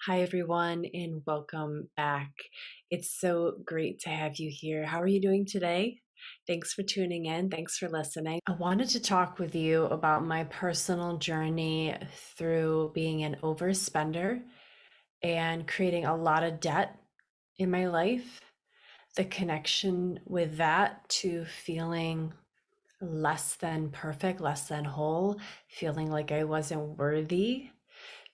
Hi, everyone, and welcome back. It's so great to have you here. How are you doing today? Thanks for tuning in. Thanks for listening. I wanted to talk with you about my personal journey through being an overspender and creating a lot of debt in my life, the connection with that to feeling less than perfect, less than whole, feeling like I wasn't worthy,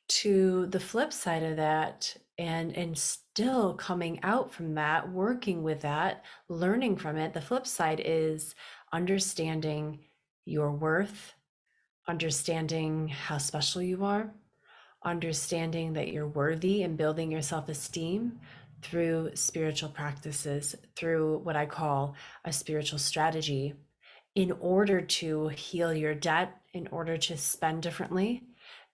to the flip side of that, and still coming out from that, working with that, learning from it. The flip side is understanding your worth, understanding how special you are, understanding that you're worthy, and building your self-esteem through spiritual practices, through what I call a spiritual strategy, in order to heal your debt, in order to spend differently,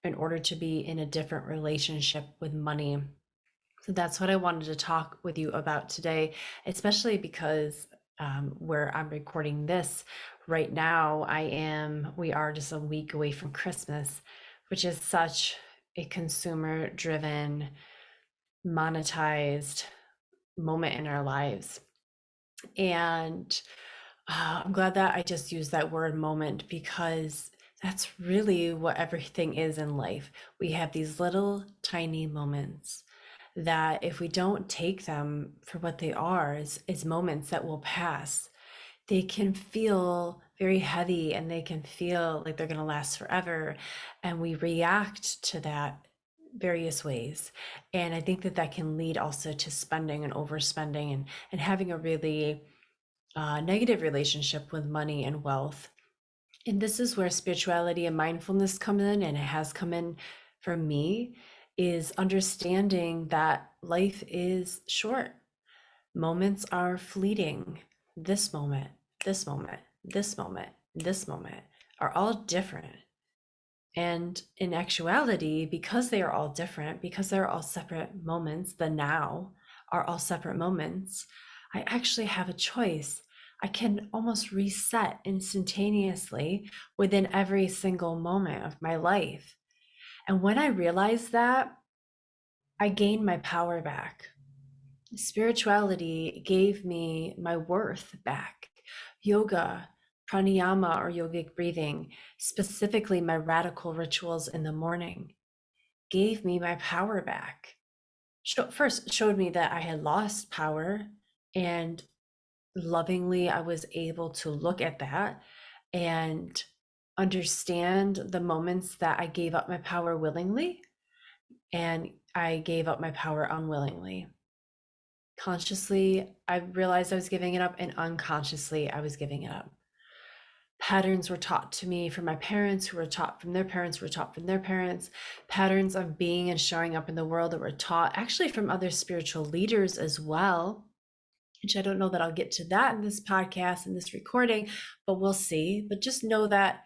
in order to be in a different relationship with money. So that's what I wanted to talk with you about today, especially because where I'm recording this right now, we are just a week away from Christmas, which is such a consumer driven, monetized moment in our lives. And I'm glad that I just used that word moment because that's really what everything is in life. We have these little tiny moments that if we don't take them for what they are, as moments that will pass, they can feel very heavy and they can feel like they're going to last forever. And we react to that various ways. And I think that that can lead also to spending and overspending and having a really negative relationship with money and wealth. And this is where spirituality and mindfulness come in, and it has come in for me, is understanding that life is short. Moments are fleeting. This moment, this moment, this moment, this moment are all different. And in actuality, because they are all different, because they're all separate moments, the now are all separate moments, I actually have a choice. I can almost reset instantaneously within every single moment of my life. And when I realized that, I gained my power back. Spirituality gave me my worth back. Yoga, pranayama, or yogic breathing, specifically my radical rituals in the morning, gave me my power back. First, showed me that I had lost power, and lovingly, I was able to look at that and understand the moments that I gave up my power willingly and I gave up my power unwillingly. Consciously, I realized I was giving it up, and unconsciously, I was giving it up. Patterns were taught to me from my parents, who were taught from their parents, who were taught from their parents, patterns of being and showing up in the world that were taught actually from other spiritual leaders as well, which I don't know that I'll get to that in this podcast, in this recording, but we'll see. But just know that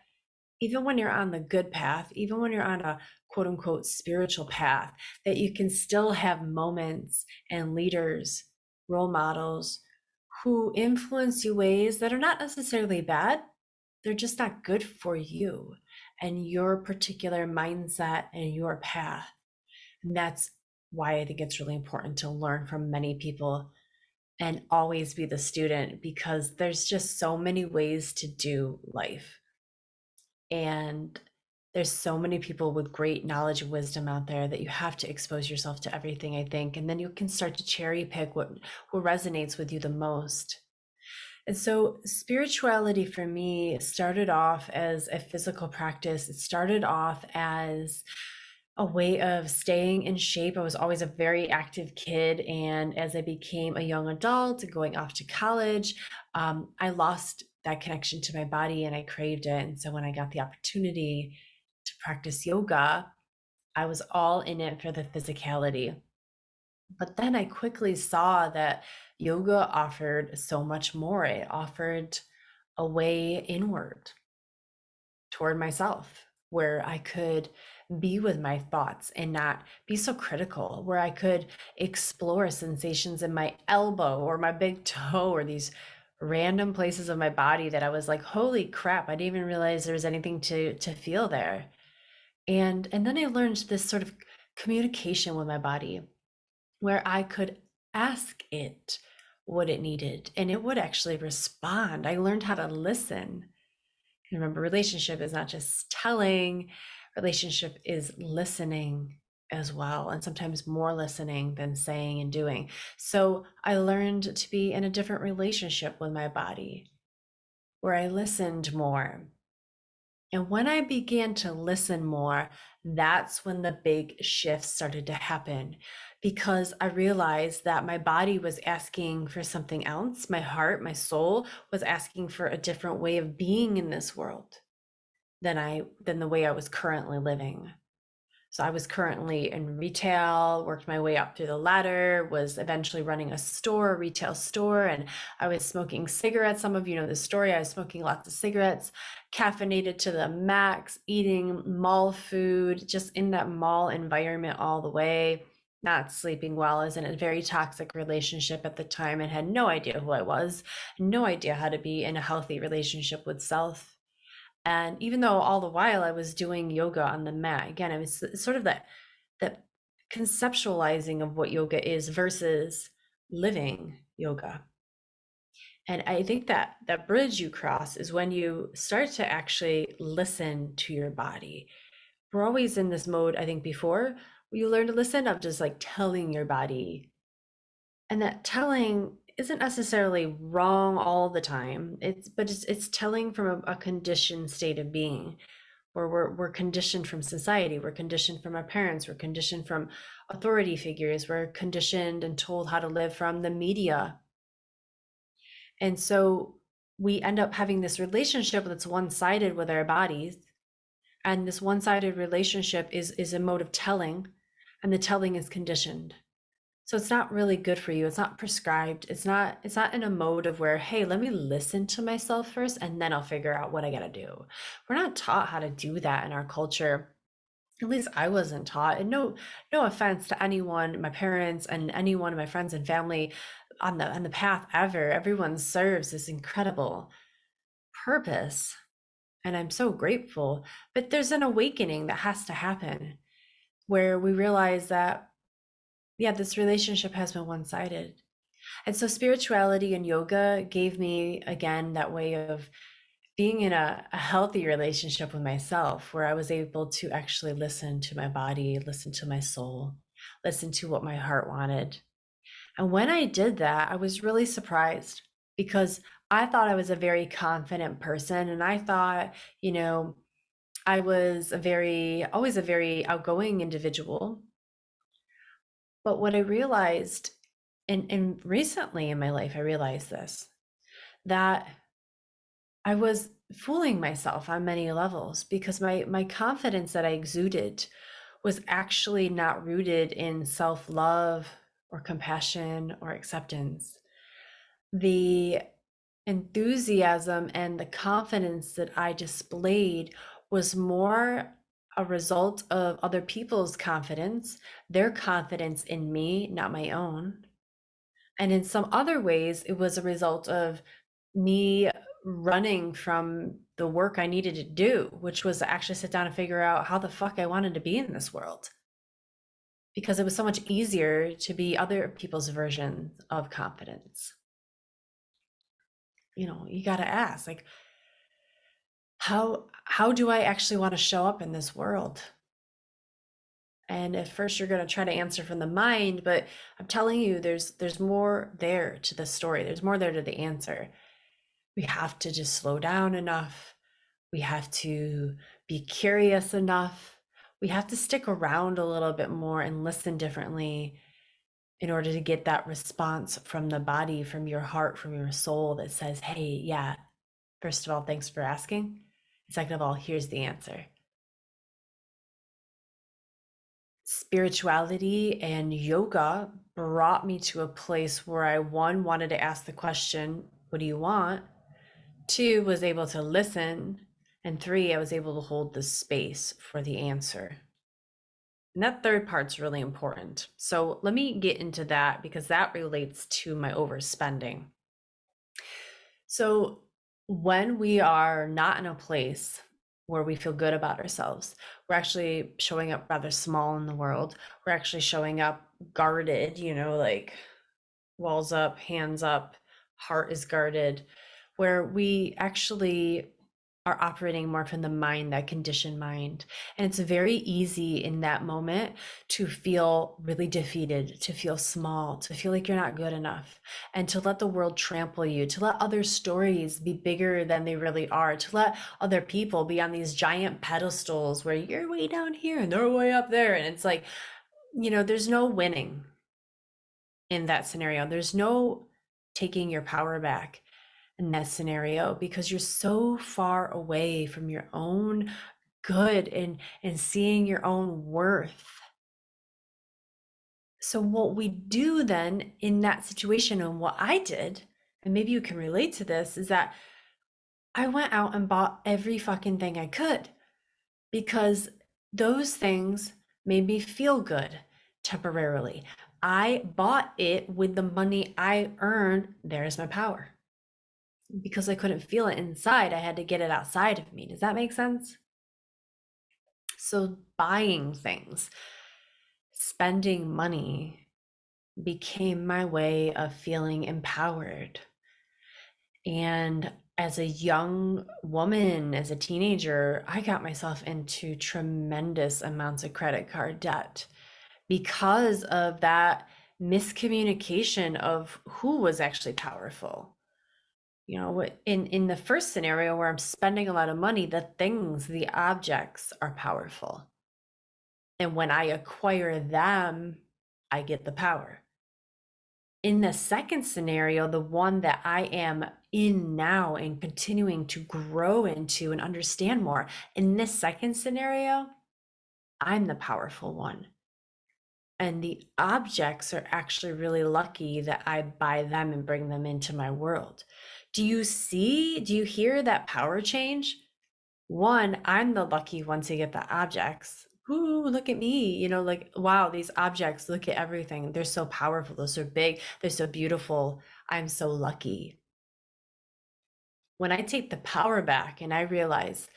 even when you're on the good path, even when you're on a quote unquote spiritual path, that you can still have moments and leaders, role models who influence you ways that are not necessarily bad. They're just not good for you and your particular mindset and your path. And that's why I think it's really important to learn from many people and always be the student, because there's just so many ways to do life. And there's so many people with great knowledge and wisdom out there that you have to expose yourself to everything, I think. And then you can start to cherry pick what resonates with you the most. And so spirituality for me started off as a physical practice. It started off as a way of staying in shape. I was always a very active kid. And as I became a young adult and going off to college, I lost that connection to my body and I craved it. And so when I got the opportunity to practice yoga, I was all in it for the physicality. But then I quickly saw that yoga offered so much more. It offered a way inward toward myself where I could be with my thoughts and not be so critical, where I could explore sensations in my elbow or my big toe or these random places of my body that I was like, holy crap, I didn't even realize there was anything to feel there. And then I learned this sort of communication with my body, where I could ask it what it needed and it would actually respond. I learned how to listen. And remember, relationship is not just telling, relationship is listening as well, and sometimes more listening than saying and doing. So I learned to be in a different relationship with my body where I listened more. And when I began to listen more, that's when the big shifts started to happen because I realized that my body was asking for something else. My heart, my soul was asking for a different way of being in this world than the way I was currently living. So I was currently in retail, worked my way up through the ladder, was eventually running a retail store, and I was smoking cigarettes. Some of you know the story. I was smoking lots of cigarettes, caffeinated to the max, eating mall food, just in that mall environment all the way, not sleeping well. I was in a very toxic relationship at the time and had no idea who I was, no idea how to be in a healthy relationship with self. And even though all the while I was doing yoga on the mat, again, it was sort of that conceptualizing of what yoga is versus living yoga. And I think that that bridge you cross is when you start to actually listen to your body. We're always in this mode, I think, before you learn to listen of just like telling your body. And that telling isn't necessarily wrong all the time. It's telling from a conditioned state of being where we're conditioned from society, we're conditioned from our parents, we're conditioned from authority figures, we're conditioned and told how to live from the media. And so we end up having this relationship that's one-sided with our bodies. And this one-sided relationship is a mode of telling, and the telling is conditioned. So it's not really good for you. It's not prescribed. It's not in a mode of where, hey, let me listen to myself first and then I'll figure out what I got to do. We're not taught how to do that in our culture. At least I wasn't taught. And no offense to anyone, my parents and any one of my friends and family on the path ever. Everyone serves this incredible purpose. And I'm so grateful. But there's an awakening that has to happen where we realize that, yeah, this relationship has been one-sided. And so spirituality and yoga gave me, again, that way of being in a healthy relationship with myself, where I was able to actually listen to my body, listen to my soul, listen to what my heart wanted. And when I did that, I was really surprised because I thought I was a very confident person. And I thought, I was always a very outgoing individual. But what I realized, and recently in my life, I realized this, that I was fooling myself on many levels because my confidence that I exuded was actually not rooted in self-love or compassion or acceptance. The enthusiasm and the confidence that I displayed was more a result of other people's confidence, their confidence in me, not my own. And in some other ways, it was a result of me running from the work I needed to do, which was to actually sit down and figure out how the fuck I wanted to be in this world. Because it was so much easier to be other people's version of confidence. You got to ask, like, how do I actually want to show up in this world? And at first you're going to try to answer from the mind, but I'm telling you, there's more there to the story. There's more there to the answer. We have to just slow down enough. We have to be curious enough. We have to stick around a little bit more and listen differently in order to get that response from the body, from your heart, from your soul that says, hey, yeah, first of all, thanks for asking. Second of all, here's the answer. Spirituality and yoga brought me to a place where I, one, wanted to ask the question, what do you want? Two, was able to listen. And three, I was able to hold the space for the answer. And that third part's really important. So let me get into that because that relates to my overspending. So when we are not in a place where we feel good about ourselves. We're actually showing up rather small in the world. We're actually showing up guarded, like walls up, hands up, heart is guarded, where we actually are operating more from the mind, that conditioned mind. And it's very easy in that moment to feel really defeated, to feel small, to feel like you're not good enough, and to let the world trample you, to let other stories be bigger than they really are, to let other people be on these giant pedestals where you're way down here and they're way up there. And it's like, there's no winning in that scenario. There's no taking your power back in that scenario because you're so far away from your own good and seeing your own worth. So what we do then in that situation, and what I did, and maybe you can relate to this, is that I went out and bought every fucking thing I could because those things made me feel good temporarily. I bought it with the money I earned. There's my power. Because I couldn't feel it inside, I had to get it outside of me. Does that make sense? So buying things, spending money became my way of feeling empowered. And as a young woman, as a teenager, I got myself into tremendous amounts of credit card debt because of that miscommunication of who was actually powerful. In the first scenario where I'm spending a lot of money, the things, the objects are powerful. And when I acquire them, I get the power. In the second scenario, the one that I am in now and continuing to grow into and understand more, in this second scenario, I'm the powerful one. And the objects are actually really lucky that I buy them and bring them into my world. Do you hear that power change? One, I'm the lucky one to get the objects. Ooh, look at me. Like, wow, these objects, look at everything. They're so powerful. They're so big. They're so beautiful. I'm so lucky. When I take the power back and I realize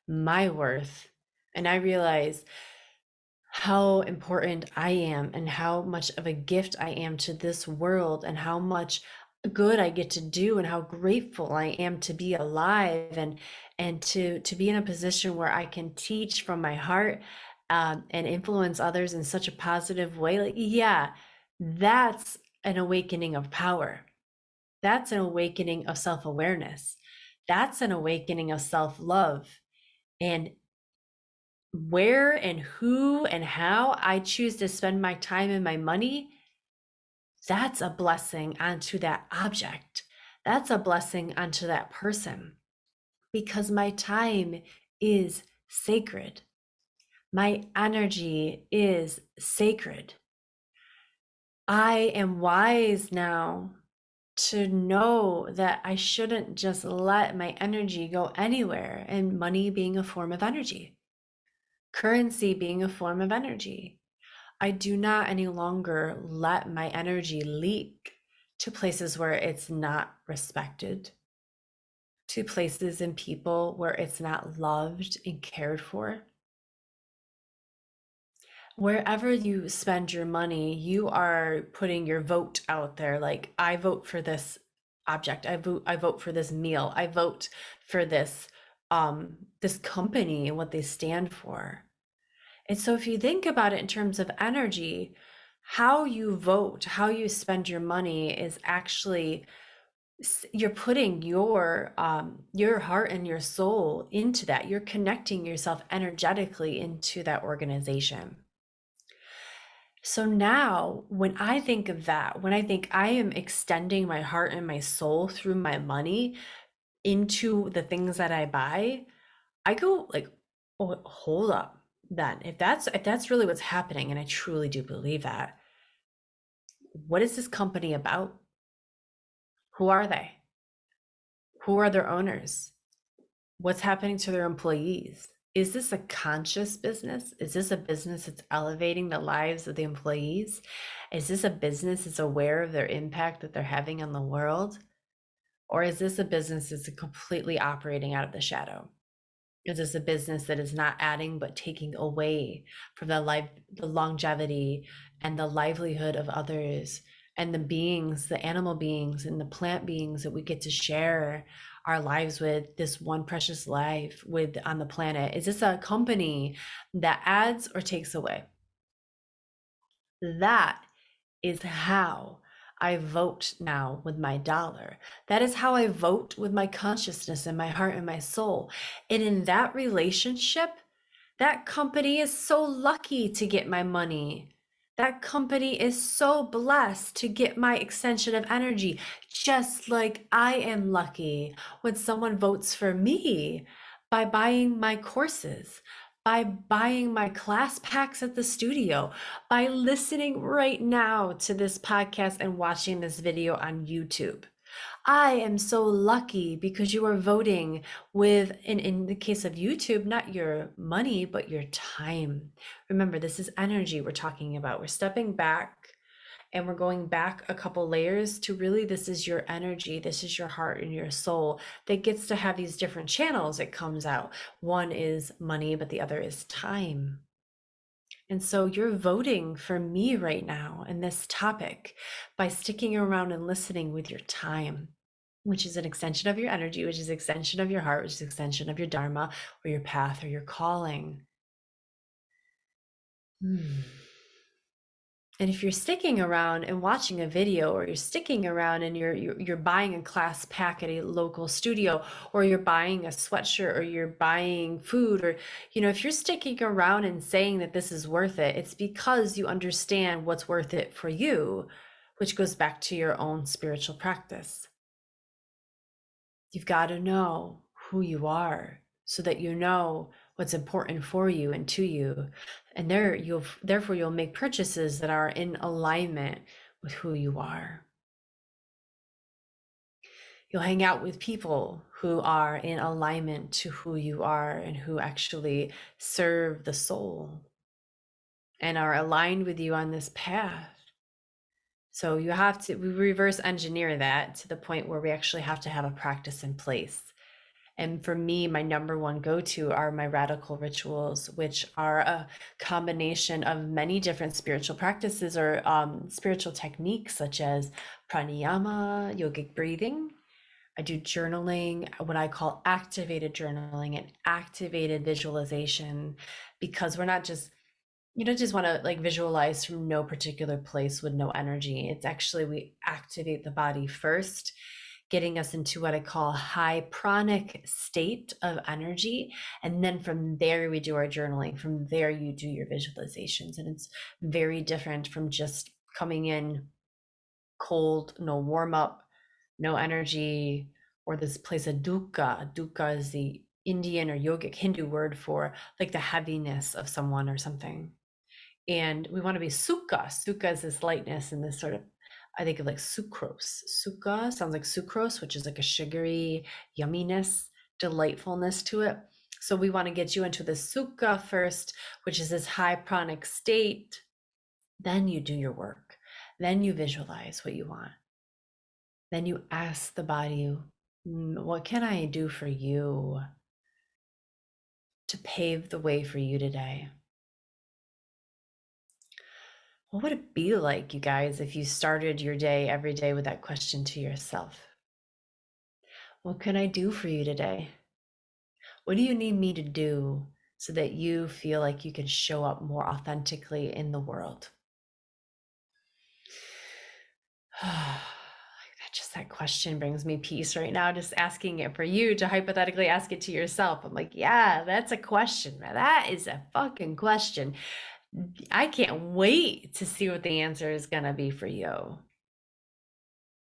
my worth and I realize how important I am and how much of a gift I am to this world and how much good I get to do and how grateful I am to be alive and to be in a position where I can teach from my heart and influence others in such a positive way. Like, yeah, that's an awakening of power. That's an awakening of self-awareness. That's an awakening of self-love. And where and who and how I choose to spend my time and my money, that's a blessing onto that object. That's a blessing onto that person because my time is sacred. My energy is sacred. I am wise now to know that I shouldn't just let my energy go anywhere, and money being a form of energy, currency being a form of energy. I do not any longer let my energy leak to places where it's not respected, to places and people where it's not loved and cared for. Wherever you spend your money, you are putting your vote out there. Like, I vote for this object. I vote for this meal. I vote for this company and what they stand for. And so if you think about it in terms of energy, how you vote, how you spend your money is actually, you're putting your heart and your soul into that. You're connecting yourself energetically into that organization. So now when I think of that, when I think I am extending my heart and my soul through my money into the things that I buy, I go like, oh, hold up. Then if that's really what's happening, and I truly do believe that, what is this company about? Who are they? Who are their owners? What's happening to their employees? Is this a conscious business? Is this a business that's elevating the lives of the employees? Is this a business that's aware of their impact that they're having on the world? Or is this a business that's completely operating out of the shadow? Is this a business that is not adding but taking away from the longevity and the livelihood of others and the beings, the animal beings and the plant beings that we get to share our lives with, this one precious life with on the planet? Is this a company that adds or takes away? That is how I vote now with my dollar. That is how I vote with my consciousness and my heart and my soul. And in that relationship, that company is so lucky to get my money. That company is so blessed to get my extension of energy, just like I am lucky when someone votes for me by buying my courses, by buying my class packs at the studio, by listening right now to this podcast and watching this video on YouTube. I am so lucky because you are voting with, in the case of YouTube, not your money, but your time. Remember, this is energy we're talking about. We're stepping back and we're going back a couple layers to really, this is your energy, this is your heart and your soul that gets to have these different channels it comes out. One is money, but the other is time. And so you're voting for me right now in this topic by sticking around and listening with your time, which is an extension of your energy, which is an extension of your heart, which is an extension of your dharma or your path or your calling. And if you're sticking around and watching a video, or you're sticking around and you're buying a class pack at a local studio, or you're buying a sweatshirt, or you're buying food, or if you're sticking around and saying that this is worth it, it's because you understand what's worth it for you, which goes back to your own spiritual practice. You've got to know who you are so that you know what's important for you and to you, and therefore you'll make purchases that are in alignment with who you are. You'll hang out with people who are in alignment to who you are and who actually serve the soul and are aligned with you on this path. So we reverse engineer that to the point where we actually have to have a practice in place. And for me, my number one go-to are my radical rituals, which are a combination of many different spiritual practices or spiritual techniques, such as pranayama, yogic breathing. I do journaling, what I call activated journaling and activated visualization, because we're not just, you don't just want to like visualize from no particular place with no energy. It's actually, we activate the body first, getting us into what I call high pranic state of energy. And then from there, we do our journaling. From there, you do your visualizations. And it's very different from just coming in cold, no warm up, no energy, or this place of dukkha. Dukkha is the Indian or yogic Hindu word for like the heaviness of someone or something. And we want to be sukha. Sukha is this lightness and this sort of, I think of like sucrose. Sukha sounds like sucrose, which is like a sugary yumminess, delightfulness to it. So we want to get you into the sukha first, which is this high pranic state. Then you do your work. Then you visualize what you want. Then you ask the body, what can I do for you to pave the way for you today? What would it be like, you guys, if you started your day every day with that question to yourself? What can I do for you today? What do you need me to do so that you feel like you can show up more authentically in the world? That question brings me peace right now, just asking it for you to hypothetically ask it to yourself. I'm like, yeah, that's a question. That is a fucking question. I can't wait to see what the answer is going to be for you.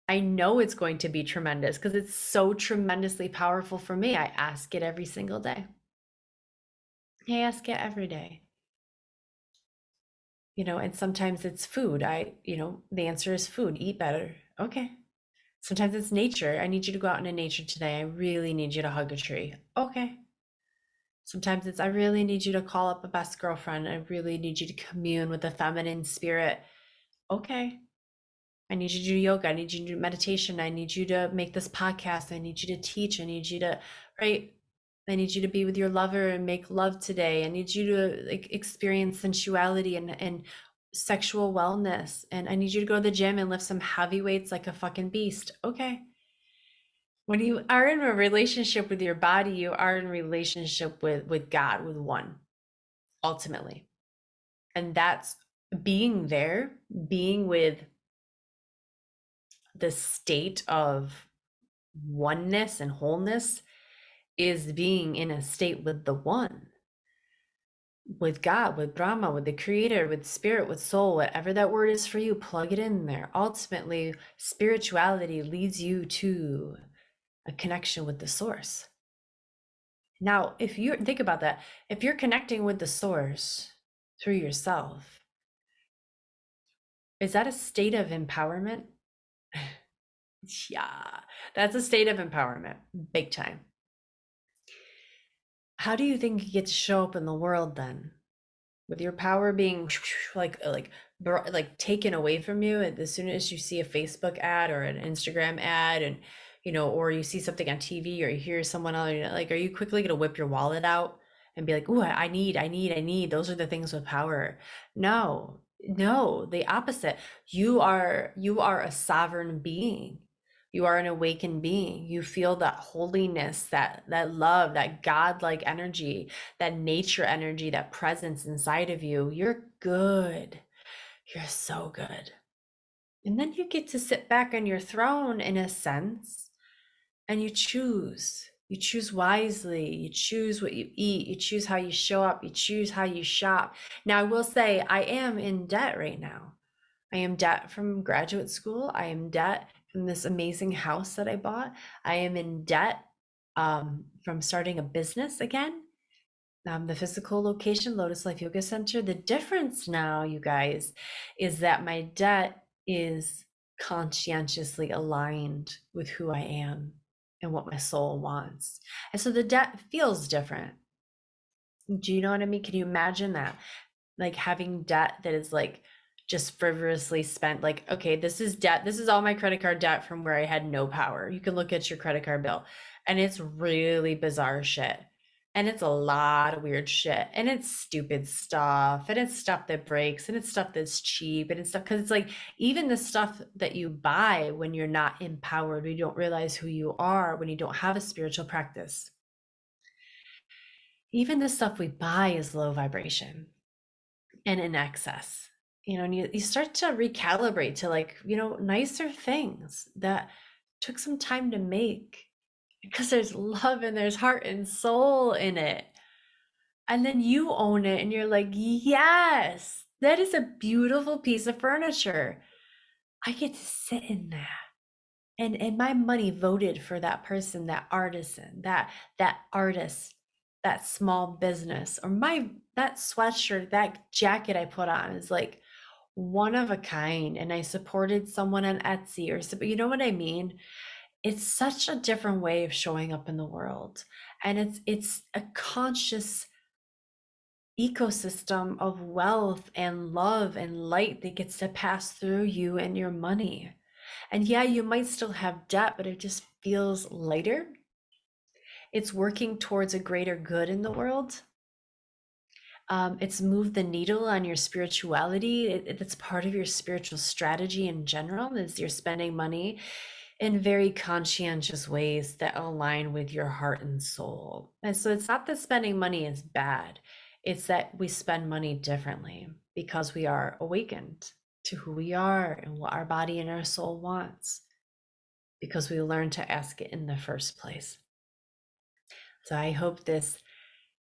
I know it's going to be tremendous because it's so tremendously powerful for me. I ask it every single day. I ask it every day. And sometimes it's food. The answer is food. Eat better. Okay. Sometimes it's nature. I need you to go out into nature today. I really need you to hug a tree. Okay. Sometimes it's, I really need you to call up a best girlfriend. I really need you to commune with the feminine spirit. Okay. I need you to do yoga. I need you to do meditation. I need you to make this podcast. I need you to teach. I need you to, right? I need you to be with your lover and make love today. I need you to like experience sensuality and sexual wellness. And I need you to go to the gym and lift some heavy weights like a fucking beast. Okay. When you are in a relationship with your body, you are in relationship with God, with one, ultimately. And that's being there, being with the state of oneness and wholeness is being in a state with the one, with God, with Brahma, with the creator, with spirit, with soul, whatever that word is for you, plug it in there. Ultimately, spirituality leads you to a connection with the source. Now, if you think about that, if you're connecting with the source through yourself, is that a state of empowerment? Yeah, that's a state of empowerment, big time. How do you think you get to show up in the world then? With your power being like taken away from you as soon as you see a Facebook ad or an Instagram ad, and or you see something on TV or you hear someone else, like, are you quickly going to whip your wallet out and be like, oh, I need those are the things with power? No, no, the opposite. You are a sovereign being. You are an awakened being. You feel that holiness, that love, that godlike energy, that nature energy, that presence inside of you. You're good. You're so good. And then you get to sit back on your throne in a sense, and you choose. You choose wisely. You choose what you eat. You choose how you show up. You choose how you shop. Now, I will say I am in debt right now. I am debt from graduate school. I am debt from this amazing house that I bought. I am in debt from starting a business again. The physical location, Lotus Life Yoga Center. The difference now, you guys, is that my debt is conscientiously aligned with who I am and what my soul wants. And so the debt feels different. Do you know what I mean? Can you imagine that? Like having debt that is like just frivolously spent. Like, okay, this is debt. This is all my credit card debt from where I had no power. You can look at your credit card bill, and it's really bizarre shit. And it's a lot of weird shit. And it's stupid stuff. And it's stuff that breaks. And it's stuff that's cheap. And it's stuff because it's like even the stuff that you buy when you're not empowered, when you don't realize who you are, when you don't have a spiritual practice. Even the stuff we buy is low vibration and in excess, and you start to recalibrate to like, nicer things that took some time to make because there's love and there's heart and soul in it. And then you own it and you're like, yes, that is a beautiful piece of furniture. I get to sit in that. And my money voted for that person, that artisan, that artist, that small business, or that sweatshirt, that jacket I put on is like one of a kind, and I supported someone on Etsy or so, you know what I mean? It's such a different way of showing up in the world, and it's a conscious ecosystem of wealth and love and light that gets to pass through you and your money. And yeah, you might still have debt, but it just feels lighter. It's working towards a greater good in the world. It's moved the needle on your spirituality. It's part of your spiritual strategy in general, is you're spending money in very conscientious ways that align with your heart and soul. And so it's not that spending money is bad. It's that we spend money differently because we are awakened to who we are and what our body and our soul wants, because we learned to ask it in the first place. So I hope this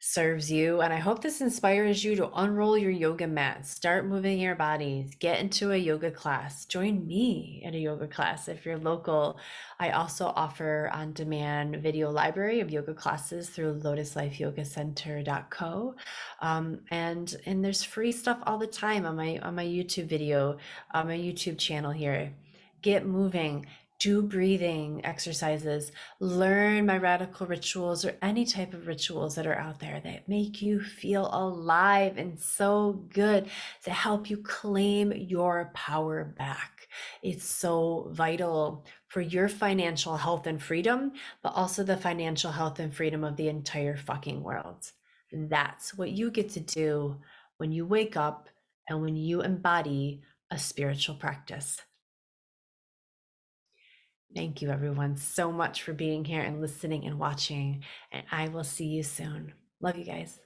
serves you, and I hope this inspires you to unroll your yoga mat, start moving your bodies, get into a yoga class, join me in a yoga class if you're local. I also offer on-demand video library of yoga classes through lotuslifeyogacenter.co, and there's free stuff all the time on my YouTube video, my YouTube channel here. Get moving. do breathing exercises, learn my radical rituals or any type of rituals that are out there that make you feel alive and so good, to help you claim your power back. It's so vital for your financial health and freedom, but also the financial health and freedom of the entire fucking world. That's what you get to do when you wake up and when you embody a spiritual practice. Thank you, everyone, so much for being here and listening and watching. And I will see you soon. Love you guys.